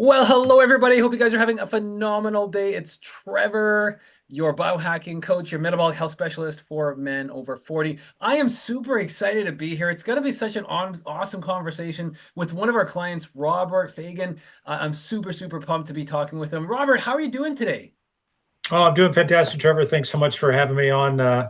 Well, hello everybody. Hope you guys are having a phenomenal day. It's Trevor, your biohacking coach, your metabolic health specialist for men over 40. I am super excited to be here. It's going to be such an awesome conversation with one of our clients, Robert Fagan. I'm super pumped to be talking with him. Robert, how are you doing today? Oh, I'm doing fantastic, Trevor. Thanks so much for having me on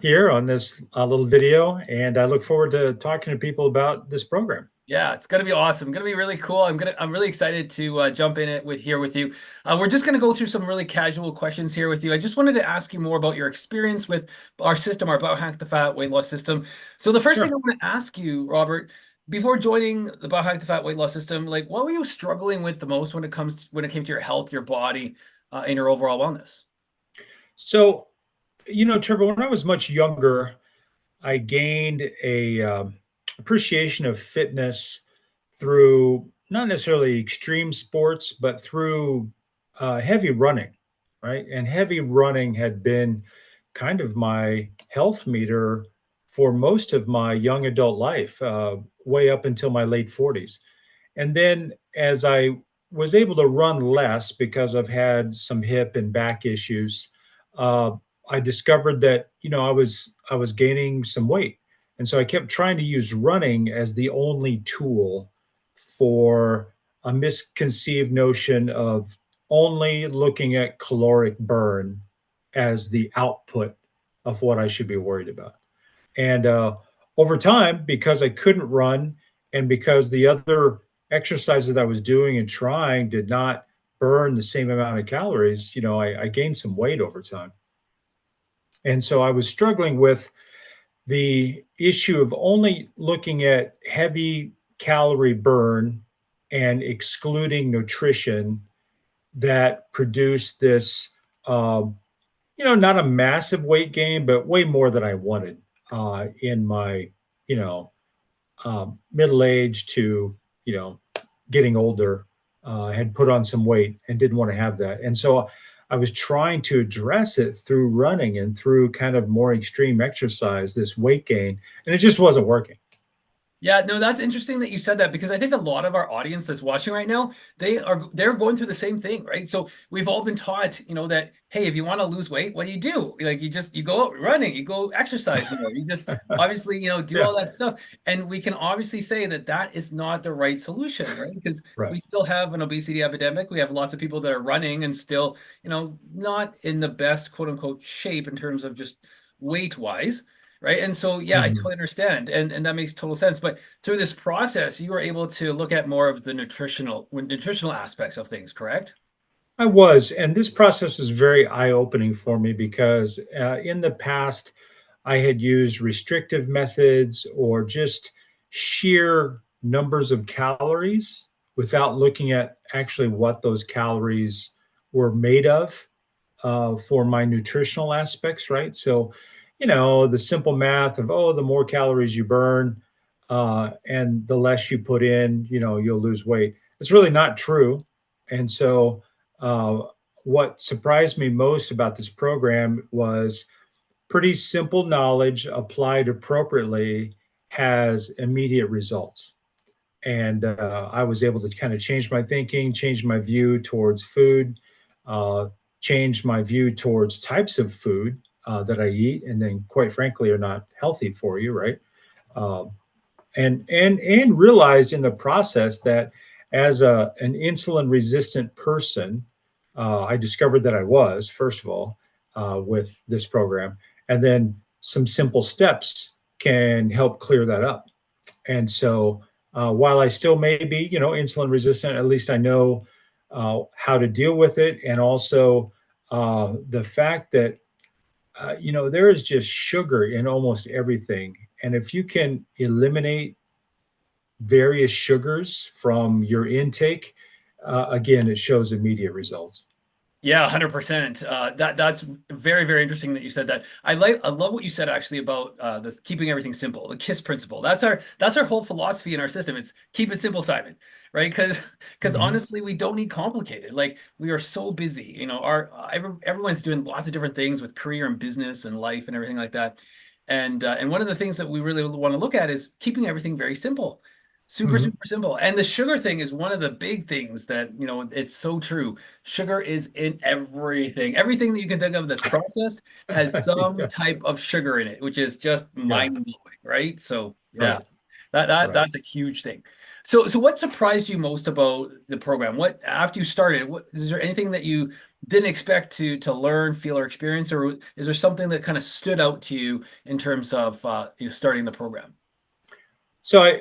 here on this little video, and I look forward to talking to people about this program. Yeah, it's gonna be awesome. Gonna be really cool. I'm really excited to jump in it with you. We're just gonna go through some really casual questions here with you. I just wanted to ask you more about your experience with our system, our Biohack the Fat weight loss system. So the first thing I Sure. want to ask you, Robert, before joining the Biohack the Fat weight loss system, like what were you struggling with the most when it came to your health, your body, and your overall wellness? So, Trevor, when I was much younger, I gained a appreciation of fitness through not necessarily extreme sports, but through heavy running, right? And heavy running had been kind of my health meter for most of my young adult life, way up until my late 40s. And then as I was able to run less because I've had some hip and back issues, uh, I discovered that I was gaining some weight, and so I kept trying to use running as the only tool for a misconceived notion of only looking at caloric burn as the output of what I should be worried about. And over time, because I couldn't run and because the other exercises that I was doing and trying did not burn the same amount of calories, I gained some weight over time. And so I was struggling with the issue of only looking at heavy calorie burn and excluding nutrition that produced this, not a massive weight gain, but way more than I wanted in my, you know, middle age to, getting older. Had put on some weight and didn't want to have that. And so I was trying to address it through running and through kind of more extreme exercise, this weight gain, and it just wasn't working. Yeah, no, that's interesting that you said that because I think a lot of our audience that's watching right now, they're going through the same thing, right? So we've all been taught, that hey, if you want to lose weight, what do? Like you go out running, you go exercise more, you just obviously, do Yeah, all that stuff. And we can obviously say that that is not the right solution, right? Because right. we still have an obesity epidemic. We have lots of people that are running and still, not in the best quote unquote shape in terms of just weight wise. Right. And so, yeah, I Mhm. totally understand. And that makes total sense. But through this process, you were able to look at more of the nutritional aspects of things, correct? I was, and this process was very eye-opening for me because in the past, I had used restrictive methods or just sheer numbers of calories without looking at actually what those calories were made of for my nutritional aspects, right? So, the simple math of, oh, the more calories you burn and the less you put in, you'll lose weight. It's really not true. And so, uh, what surprised me most about this program was pretty simple knowledge applied appropriately has immediate results. And I was able to kind of change my thinking, change my view towards food, uh, change my view towards types of food that I eat, and then, quite frankly, are not healthy for you, right? Um, and realized in the process that as an insulin resistant person, I discovered that I was, first of all, with this program, and then some simple steps can help clear that up. And so, while I still may be, insulin resistant, at least I know how to deal with it, and also the fact that there is just sugar in almost everything, and if you can eliminate various sugars from your intake, again, it shows immediate results. Yeah, 100%. That's very interesting that you said that. I love what you said actually about the keeping everything simple, the KISS principle. That's our whole philosophy in our system. It's keep it simple, Simon, right? Because Mhm. honestly, we don't need complicated. Like we are so busy. Everyone's doing lots of different things with career and business and life and everything like that. And one of the things that we really want to look at is keeping everything very simple. Super, Mhm. super simple. And the sugar thing is one of the big things that, it's so true. Sugar is in everything. Everything that you can think of that's processed has some Yeah, type of sugar in it, which is just yeah, mind-blowing, right? So, yeah, right, right. that's a huge thing. So what surprised you most about the program? What after you started, what is there anything that you didn't expect to learn, feel, or experience, or is there something that kind of stood out to you in terms of starting the program? So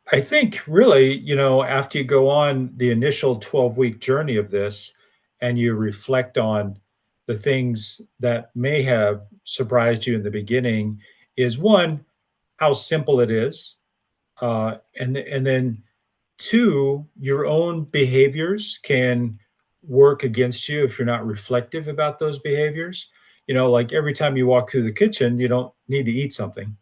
I think really, after you go on the initial 12-week journey of this and you reflect on the things that may have surprised you in the beginning, is one, how simple it is. And then two, your own behaviors can work against you if you're not reflective about those behaviors. Like every time you walk through the kitchen, you don't need to eat something,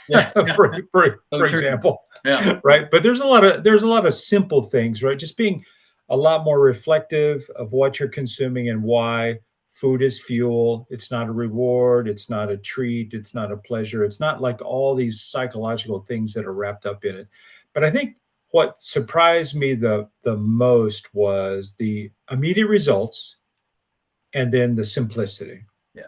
Yeah, yeah, so for true. example, Yeah. right? But there's a lot of simple things, right? Just being a lot more reflective of what you're consuming and why. Food is fuel. It's not a reward. It's not a treat. It's not a pleasure. It's not like all these psychological things that are wrapped up in it. But I think what surprised me the most was the immediate results and then the simplicity. Yeah.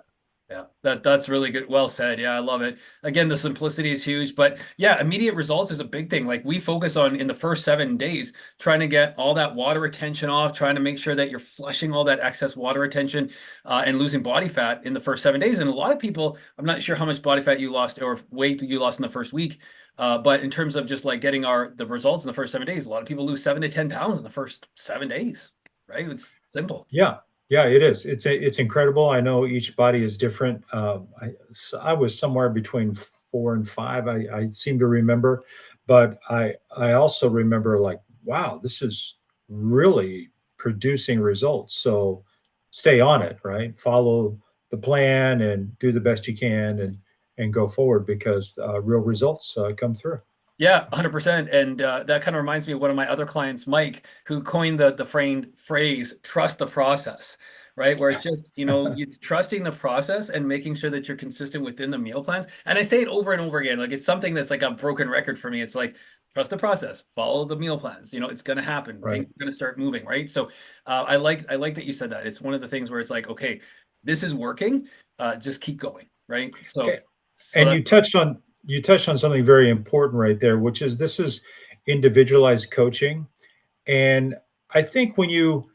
Yeah. That's really good. Well said. Yeah, I love it. Again, the simplicity is huge, but yeah, immediate results is a big thing. Like we focus on in the first 7 days, trying to get all that water retention off, trying to make sure that you're flushing all that excess water retention and losing body fat in the first 7 days. And a lot of people, I'm not sure how much body fat you lost or weight you lost in the first week. But in terms of just like getting the results in the first 7 days, a lot of people lose 7 to 10 pounds in the first 7 days, right? It's simple. Yeah, yeah, it is. It's incredible. I know each body is different. I was somewhere between 4 and 5. I seem to remember, but I also remember like, wow, this is really producing results. So stay on it, right? Follow the plan and do the best you can, and go forward because real results come through. Yeah, 100%. And that kind of reminds me of one of my other clients, Mike, who coined the phrase "trust the process," right? Where it's just, it's trusting the process and making sure that you're consistent within the meal plans. And I say it over and over again, like it's something that's like a broken record for me. It's like trust the process, follow the meal plans. It's going to happen. Things Right. are going to start moving, right? So I like that you said that. It's one of the things where it's like, okay, this is working. Just keep going, right? So And that's you touched on something very important right there, which is this is individualized coaching. And I think when you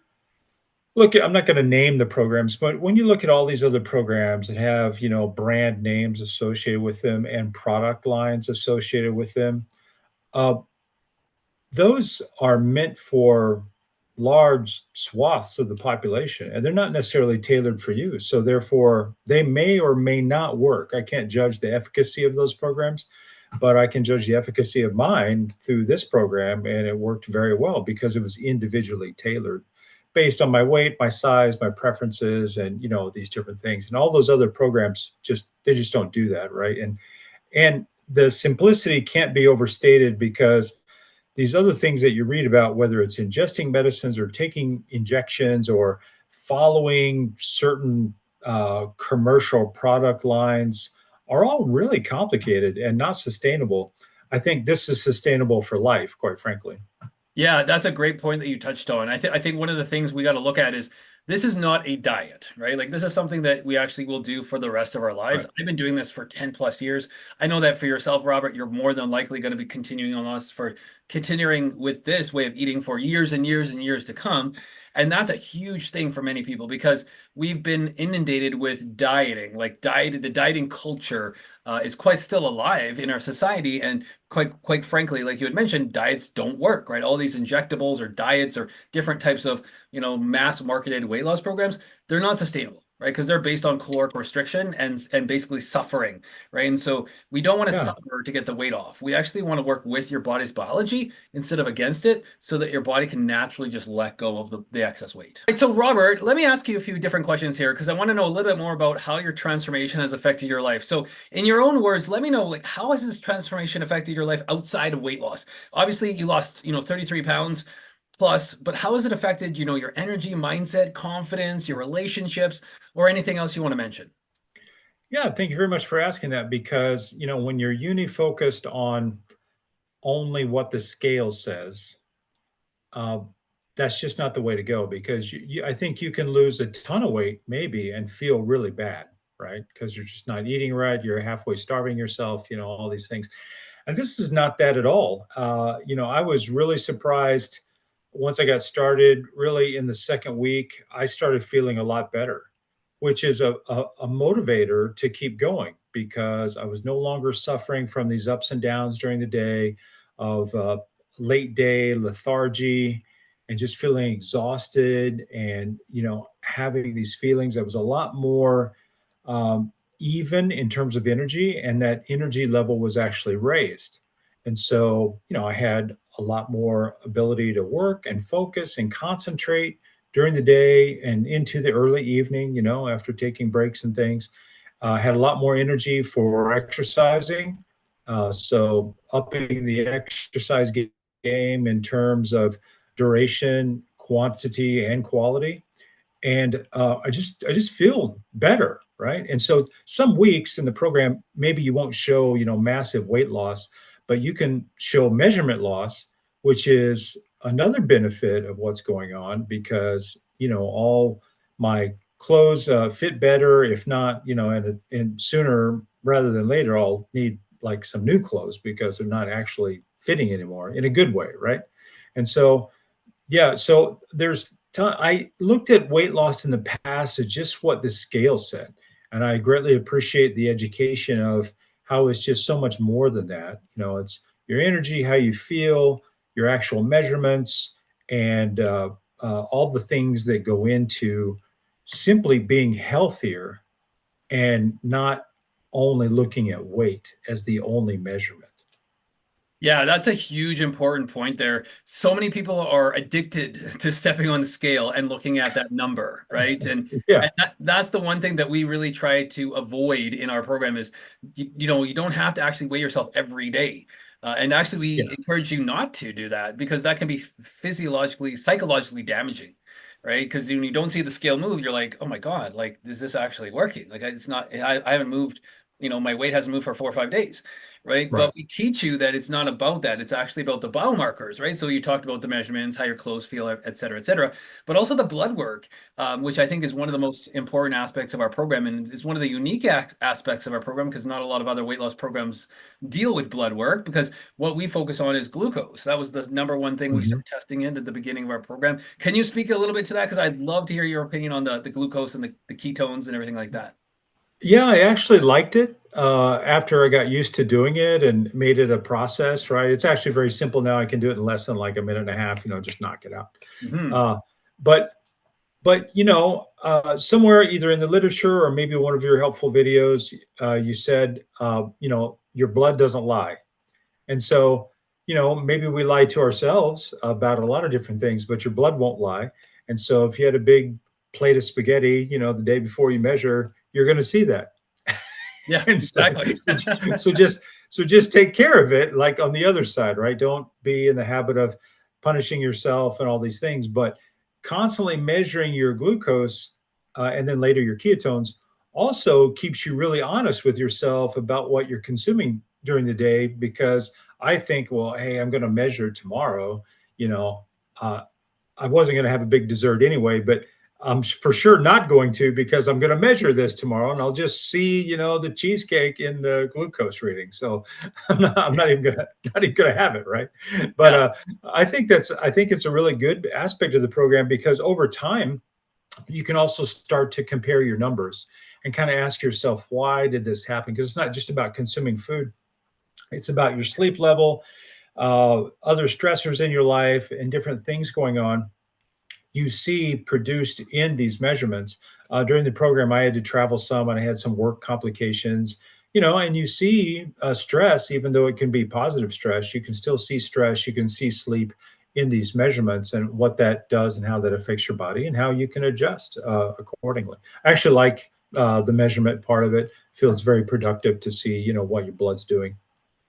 look at, I'm not going to name the programs, but when you look at all these other programs that have, brand names associated with them and product lines associated with them, uh, those are meant for large swaths of the population, and they're not necessarily tailored for you. So therefore, they may or may not work. I can't judge the efficacy of those programs, but I can judge the efficacy of mine through this program, and it worked very well because it was individually tailored based on my weight, my size, my preferences, and these different things. And all those other programs just don't do that, right? And the simplicity can't be overstated because these other things that you read about, whether it's ingesting medicines or taking injections or following certain commercial product lines, are all really complicated and not sustainable. I think this is sustainable for life, quite frankly. Yeah, that's a great point that you touched on. I think one of the things we got to look at is this is not a diet, right? Like this is something that we actually will do for the rest of our lives. Right. I've been doing this for 10 plus years. I know that for yourself, Robert, you're more than likely going to be continuing with this way of eating for years and years and years to come. And that's a huge thing for many people because we've been inundated with dieting. The dieting culture is quite still alive in our society, and quite frankly, like you had mentioned, diets don't work, right? All these injectables or diets or different types of, mass marketed weight loss programs, they're not sustainable, right? Because they're based on caloric restriction and basically suffering, right? And so we don't want to Yeah. suffer to get the weight off. We actually want to work with your body's biology instead of against it so that your body can naturally just let go of the excess weight. All right, so Robert, let me ask you a few different questions here because I want to know a little bit more about how your transformation has affected your life. So in your own words, let me know, like, how has this transformation affected your life outside of weight loss? Obviously, you lost, 33 pounds plus, but how has it affected, your energy, mindset, confidence, your relationships, or anything else you want to mention? Yeah, thank you very much for asking that because, when you're uni focused on only what the scale says, uh, that's just not the way to go because I think you can lose a ton of weight maybe and feel really bad, right? Because you're just not eating right, you're halfway starving yourself, all these things. And this is not that at all. I was really surprised once I got started. Really, in the second week, I started feeling a lot better, which is a motivator to keep going because I was no longer suffering from these ups and downs during the day of late day lethargy and just feeling exhausted and having these feelings. I was a lot more even in terms of energy, and that energy level was actually raised. And so, I had a lot more ability to work and focus and concentrate during the day and into the early evening, after taking breaks and things. Had a lot more energy for exercising. So, upping the exercise game in terms of duration, quantity, and quality. And I just feel better, right? And so some weeks in the program, maybe you won't show massive weight loss, but you can show measurement loss, which is another benefit of what's going on because all my clothes fit better. If not, and sooner rather than later, I'll need like some new clothes because they're not actually fitting anymore in a good way, right? And so yeah, so I looked at weight loss in the past as just what the scale said, and I greatly appreciate the education of how it's just so much more than that. It's your energy, how you feel, your actual measurements, and all the things that go into simply being healthier and not only looking at weight as the only measurement. Yeah, that's a huge important point there. So many people are addicted to stepping on the scale and looking at that number, right? And Yeah, that's the one thing that we really try to avoid in our program is you don't have to actually weigh yourself every day. And actually we yeah, encourage you not to do that because that can be physiologically, psychologically damaging, right? Because when you don't see the scale move, you're like, oh my God, like is this actually working? Like it's not, I haven't moved, my weight hasn't moved for 4 or 5 days, right? right. But we teach you that it's not about that. It's actually about the biomarkers, right? So you talked about the measurements, how your clothes feel, et cetera, et cetera. But also the blood work, which I think is one of the most important aspects of our program. And it's one of the unique aspects of our program because not a lot of other weight loss programs deal with blood work because what we focus on is glucose. That was the number one thing we Mhm. started testing in at the beginning of our program. Can you speak a little bit to that? Because I'd love to hear your opinion on the glucose and the ketones and everything like that. Yeah, I actually liked it, after I got used to doing it and made it a process, right? It's actually very simple now. I can do it in less than like a minute and a half, just knock it out. Hmm. Uh, but somewhere either in the literature or maybe one of your helpful videos, you said, your blood doesn't lie. And so, maybe we lie to ourselves about a lot of different things, but your blood won't lie. And so if you had a big plate of spaghetti, the day before you measure, you're going to see that. Yeah, And exactly. so just take care of it like on the other side, right? Don't be in the habit of punishing yourself and all these things, but constantly measuring your glucose, and then later your ketones also keeps you really honest with yourself about what you're consuming during the day. Because I think, well, hey, I'm going to measure tomorrow. you know uh, I wasn't going to have a big dessert anyway, but I'm for sure not going to because I'm going to measure this tomorrow and I'll just see, the cheesecake in the glucose reading. So I'm not even going to not even going to have it, right? But Yeah. I think it's a really good aspect of the program because over time you can also start to compare your numbers and kind of ask yourself, why did this happen? Because it's not just about consuming food; it's about your sleep level, other stressors in your life, and different things going on you see produced in these measurements. During the program, I had to travel some and I had some work complications, and you see stress, even though it can be positive stress, you can still see stress, you can see sleep in these measurements and what that does and how that affects your body and how you can adjust accordingly. I actually like the measurement part of it. Feels very productive to see, what your blood's doing.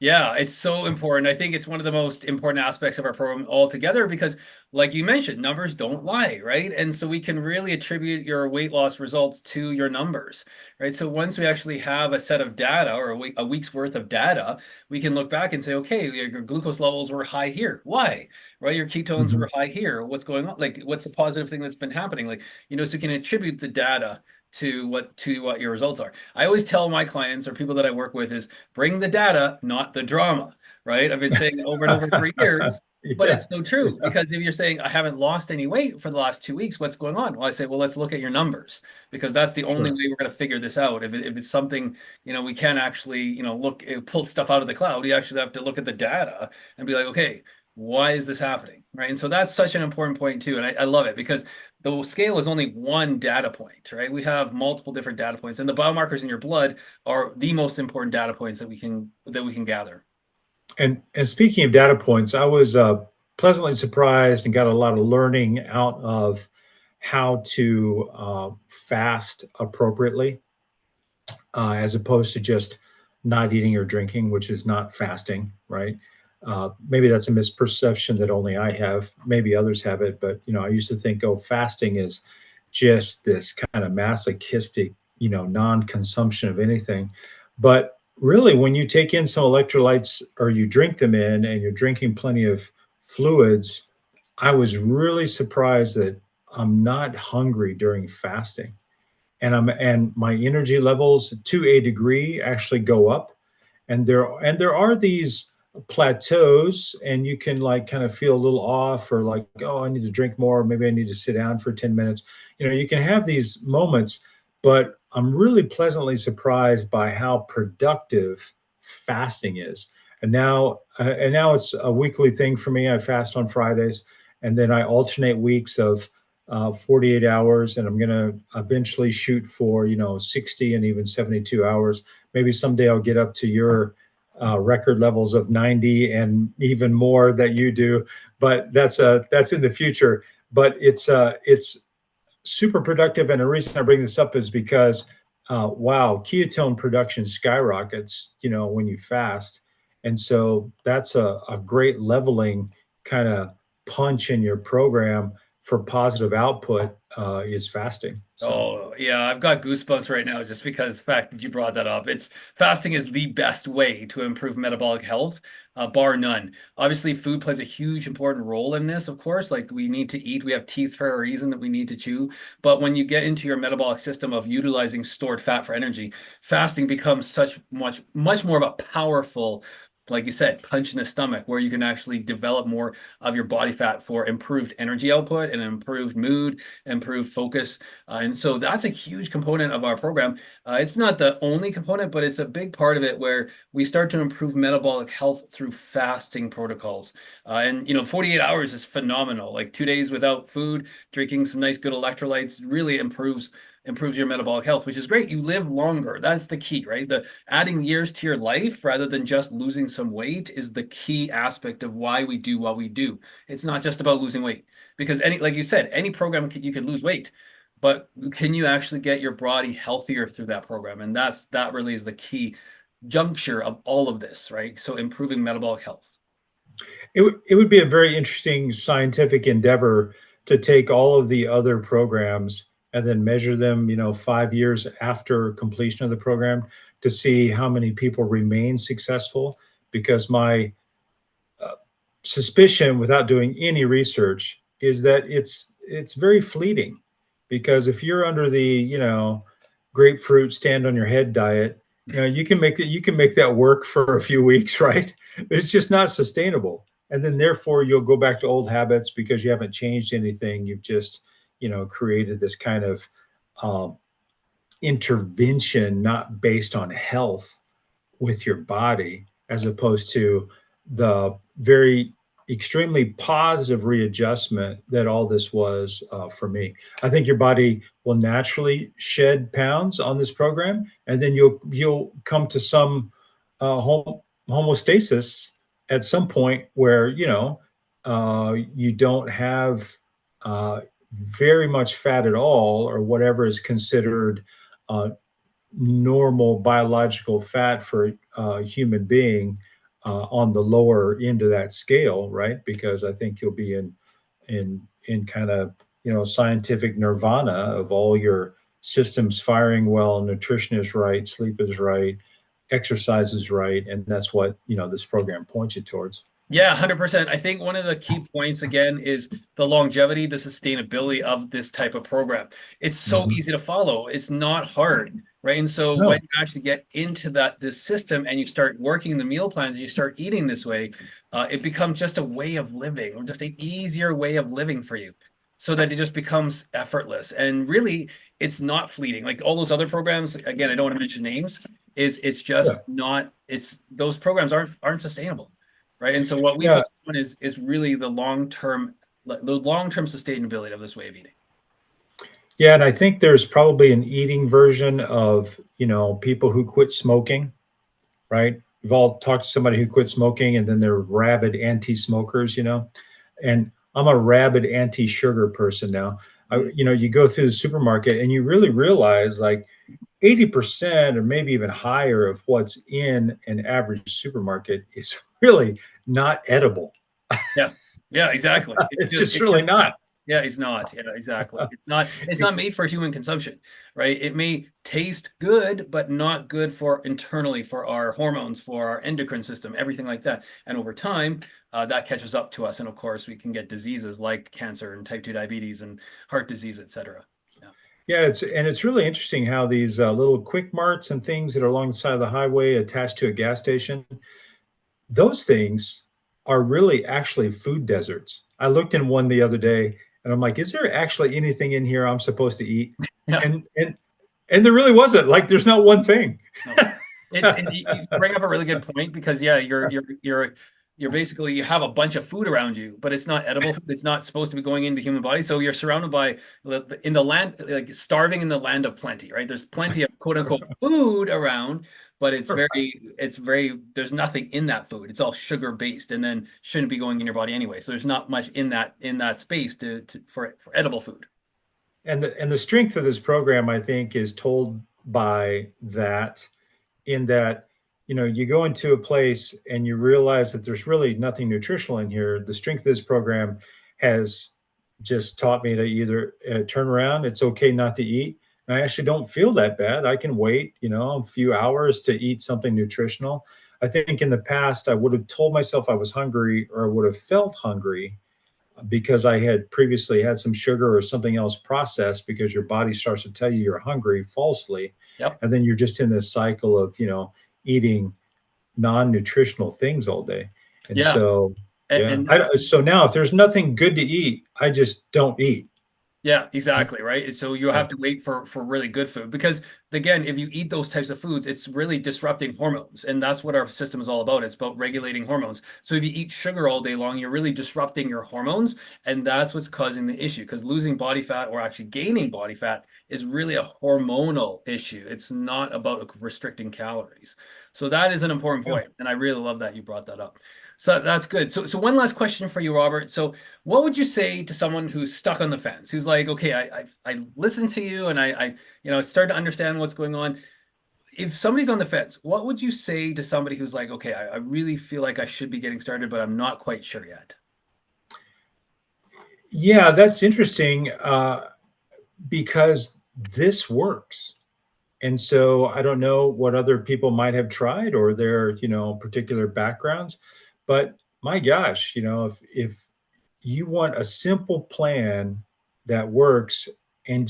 Yeah, it's so important. I think it's one of the most important aspects of our program altogether because, like you mentioned, numbers don't lie, right? And so we can really attribute your weight loss results to your numbers, right? So once we actually have a set of data or a week's worth of data, we can look back and say, okay, your glucose levels were high here. Why? Right? Your ketones were Mhm. high here. What's going on? Like, what's the positive thing that's been happening? Like, so we can attribute the data to what your results are. I always tell my clients or people that I work with is bring the data, not the drama, right? I've been saying it over and over for years, but Yeah, it's so true yeah, because if you're saying I haven't lost any weight for the last 2 weeks, what's going on? Well, I say, well, let's look at your numbers because that's the only way sure. we're going to figure this out. If it's something, we can't actually, look, pull stuff out of the cloud. We actually have to look at the data and be like, okay, why is this happening? Right. And so that's such an important point too. And I love it because the scale is only one data point, right? We have multiple different data points, and the biomarkers in your blood are the most important data points that we can gather. And speaking of data points, I was pleasantly surprised and got a lot of learning out of how to fast appropriately, as opposed to just not eating or drinking, which is not fasting, right? Maybe that's a misperception that only I have. Maybe others have it, but I used to think, oh, fasting is just this kind of masochistic, non-consumption of anything. But really, when you take in some electrolytes or you drink them in, and you're drinking plenty of fluids, I was really surprised that I'm not hungry during fasting, and my energy levels to a degree actually go up, and there are these plateaus, and you can like kind of feel a little off, or like, oh, I need to drink more, maybe I need to sit down for 10 minutes. You can have these moments, but I'm really pleasantly surprised by how productive fasting is. And now it's a weekly thing for me. I fast on Fridays, and then I alternate weeks of 48 hours, and I'm going to eventually shoot for 60 and even 72 hours. Maybe someday I'll get up to your record levels of 90 and even more that you do, but that's in the future. But it's super productive, and the reason I bring this up is because wow, ketone production skyrockets when you fast, and so that's a great leveling kind of punch in your program for positive output, is fasting. So Oh, yeah, I've got goosebumps right now just because the fact that you brought that up. It's fasting is the best way to improve metabolic health, bar none. Obviously, food plays a huge important role in this, of course. Like we need to eat, we have teeth for a reason that we need to chew. But when you get into your metabolic system of utilizing stored fat for energy, fasting becomes such much more of a powerful, like you said, punch in the stomach, where you can actually develop more of your body fat for improved energy output and improved mood, improved focus. And so that's a huge component of our program. It's not the only component, but it's a big part of it where we start to improve metabolic health through fasting protocols. And 48 hours is phenomenal. Like 2 days without food, drinking some nice good electrolytes really improves your metabolic health, which is great. You live longer. That's the key, right? The adding years to your life rather than just losing some weight is the key aspect of why we do what we do. It's not just about losing weight because like you said, any program you can lose weight, but can you actually get your body healthier through that program? And that really is the key juncture of all of this, right? So improving metabolic health. it would be a very interesting scientific endeavor to take all of the other programs and then measure them, 5 years after completion of the program, to see how many people remain successful. Because my uh, suspicion, without doing any research, is that it's very fleeting. Because if you're under the grapefruit stand on your head diet, you can make that work for a few weeks, right? It's just not sustainable, and then therefore you'll go back to old habits because you haven't changed anything. You've just created this kind of um, intervention not based on health with your body, as opposed to the very extremely positive readjustment that all this was, for me. I think your body will naturally shed pounds on this program, and then you'll come to some homostasis at some point where you don't have uh, very much fat at all, or whatever is considered uh, normal biological fat for a human being, on the lower end of that scale, right? Because I think you'll be in kind of scientific nirvana of all your systems firing well, nutrition is right, sleep is right, exercise is right, and that's what this program points you towards. Yeah, 100%. I think one of the key points again is the longevity, the sustainability of this type of program. It's so Hmm. easy to follow. It's not hard, right? And so when No, you actually get into this system and you start working the meal plans, you start eating this way, it becomes just a way of living, or just an easier way of living for you, so that it just becomes effortless. And really, it's not fleeting. Like all those other programs, again, I don't want to mention names, it's yeah, just not, it's those programs aren't sustainable, right? And so what we yeah, focus on is really the long term sustainability of this way of eating. yeah. And I think there's probably an eating version of people who quit smoking, right? We've all talked to somebody who quit smoking, and then they're rabid anti-smokers, and I'm a rabid anti-sugar person now. Mm. You go through the supermarket and you really realize like 80% or maybe even higher of what's in an average supermarket is really not edible. Yeah. Yeah, exactly. It's It's just just it's really just not. fat. Yeah, it's not. Yeah, exactly. It's not made for human consumption, right? It may taste good, but not good for internally for our hormones, for our endocrine system, everything like that. And over time, that catches up to us. And of course, we can get diseases like cancer and type 2 diabetes and heart disease, etc. Yeah. Yeah, it's really interesting how these little quick marts and things that are along the side of the highway attached to a gas station, those things are really actually food deserts. I looked in one the other day and I'm like, is there actually anything in here I'm supposed to eat? Yeah. And there really wasn't. Like there's not one thing. No, you bring up a really good point because yeah, you're basically you have a bunch of food around you, but it's not edible food. It's not supposed to be going into human body. So you're surrounded by in the land, like starving in the land of plenty, right? There's plenty of quote unquote food around, but it's very there's nothing in that food. It's all sugar based, and then shouldn't be going in your body anyway. So there's not much in that space for edible food. And the strength of this program, I think, is told by that, in that you go into a place and you realize that there's really nothing nutritional in here. The strength of this program has just taught me to either turn around. It's okay not to eat. And I actually don't feel that bad. I can wait, a few hours to eat something nutritional. I think in the past I would have told myself I was hungry, or I would have felt hungry because I had previously had some sugar or something else processed, because your body starts to tell you you're hungry falsely. Yep. And then you're just in this cycle of, eating non-nutritional things all day. And Yeah. so, And, yeah. and So now if there's nothing good to eat, I just don't eat. Yeah, exactly, right? So you Yeah. have to wait for really good food because again, if you eat those types of foods, it's really disrupting hormones, and that's what our system is all about. It's about regulating hormones. So if you eat sugar all day long, you're really disrupting your hormones, and that's what's causing the issue. Because losing body fat or actually gaining body fat is really a hormonal issue. It's not about restricting calories. So that is an important Yeah. point, and I really love that you brought that up. So that's good. So one last question for you, Robert. So what would you say to someone who's stuck on the fence, who's like, okay, I listen to you and I start to understand what's going on. If somebody's on the fence, what would you say to somebody who's like, okay, I really feel like I should be getting started, but I'm not quite sure yet? Yeah, that's interesting, because this works. And so I don't know what other people might have tried or their, particular backgrounds, but my gosh, if you want a simple plan that works, and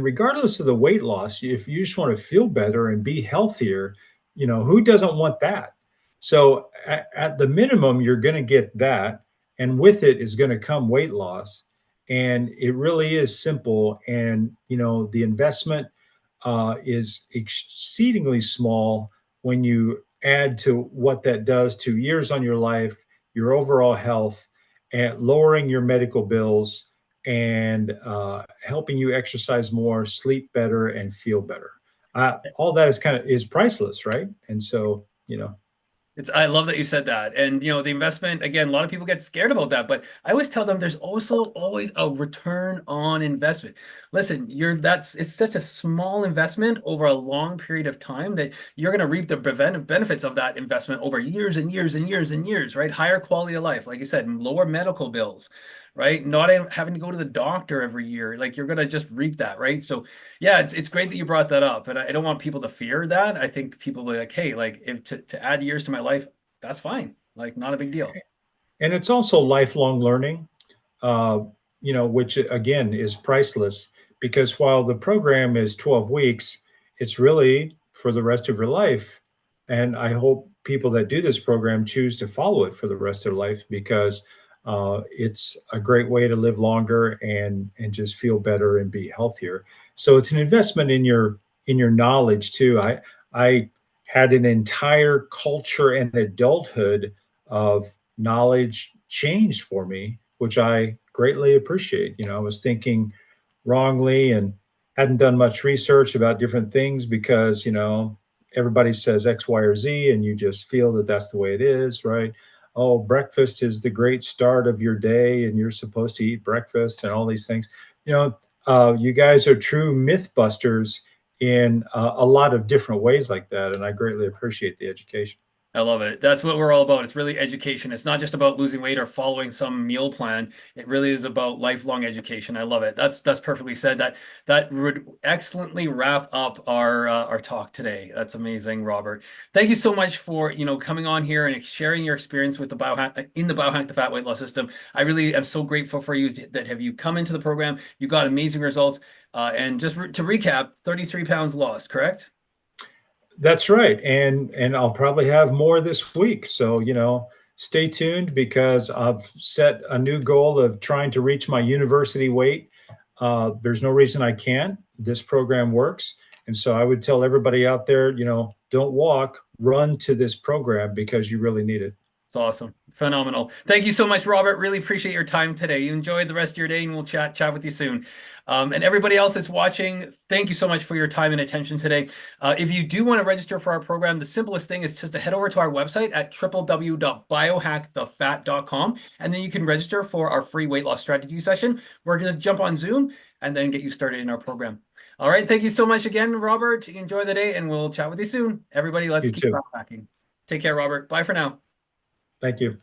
regardless of the weight loss, if you just want to feel better and be healthier, who doesn't want that? So at the minimum, you're going to get that, and with it is going to come weight loss, and it really is simple. And the investment is exceedingly small when you add to what that does to years on your life, your overall health, and lowering your medical bills, and helping you exercise more, sleep better, and feel better. All that is priceless, right? And so, I love that you said that. And the investment, again, a lot of people get scared about that, but I always tell them there's also always a return on investment. Listen, it's such a small investment over a long period of time that you're going to reap the benefits of that investment over years and years and years and years, right? Higher quality of life, like you said, lower medical bills, right? Not having to go to the doctor every year. Like you're going to just reap that, right? So yeah, it's great that you brought that up, and I don't want people to fear that. I think people will be like, hey, like if to add years to my life, that's fine. Like not a big deal. And it's also lifelong learning, uh, which again is priceless because while the program is 12 weeks, it's really for the rest of your life. And I hope people that do this program choose to follow it for the rest of their life because it's a great way to live longer and just feel better and be healthier. So it's an investment in your knowledge too. I had an entire culture and adulthood of knowledge changed for me, which I greatly appreciate. I was thinking wrongly and hadn't done much research about different things because, everybody says X, Y, or Z, and you just feel that that's the way it is, right? Oh, breakfast is the great start of your day, and you're supposed to eat breakfast and all these things. You guys are true myth busters in a lot of different ways like that, and I greatly appreciate the education. I love it. That's what we're all about. It's really education. It's not just about losing weight or following some meal plan. It really is about lifelong education. I love it. That's perfectly said. That would excellently wrap up our talk today. That's amazing, Robert. Thank you so much for coming on here and sharing your experience with the biohack in the biohack the fat weight loss system. I really am so grateful for you that have you come into the program. You got amazing results. And just to recap, 33 pounds lost, correct? That's right, and I'll probably have more this week. So, stay tuned because I've set a new goal of trying to reach my university weight. There's no reason I can't. This program works, and so I would tell everybody out there, don't walk, run to this program because you really need it. It's awesome. Phenomenal. Thank you so much, Robert. Really appreciate your time today. You enjoy the rest of your day and we'll chat with you soon. And everybody else that's watching, thank you so much for your time and attention today. If you do want to register for our program, the simplest thing is just to head over to our website at www.biohackthefat.com, and then you can register for our free weight loss strategy session. We're going to jump on Zoom and then get you started in our program. All right. Thank you so much again, Robert. Enjoy the day and we'll chat with you soon. Everybody, let's You keep too. biohacking. Take care, Robert. Bye for now. Thank you.